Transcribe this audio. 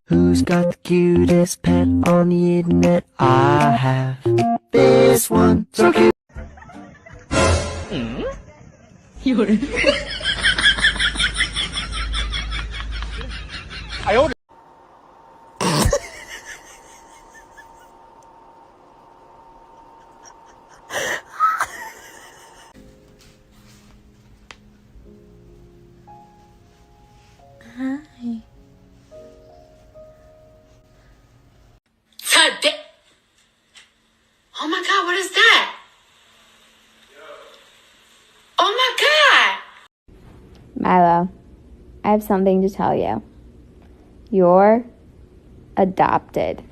Who's got the cutest pet on the internet? I have this one, so cute. Hi. Oh my God, what is that? Oh my God! Milo, I have something to tell you. You're adopted.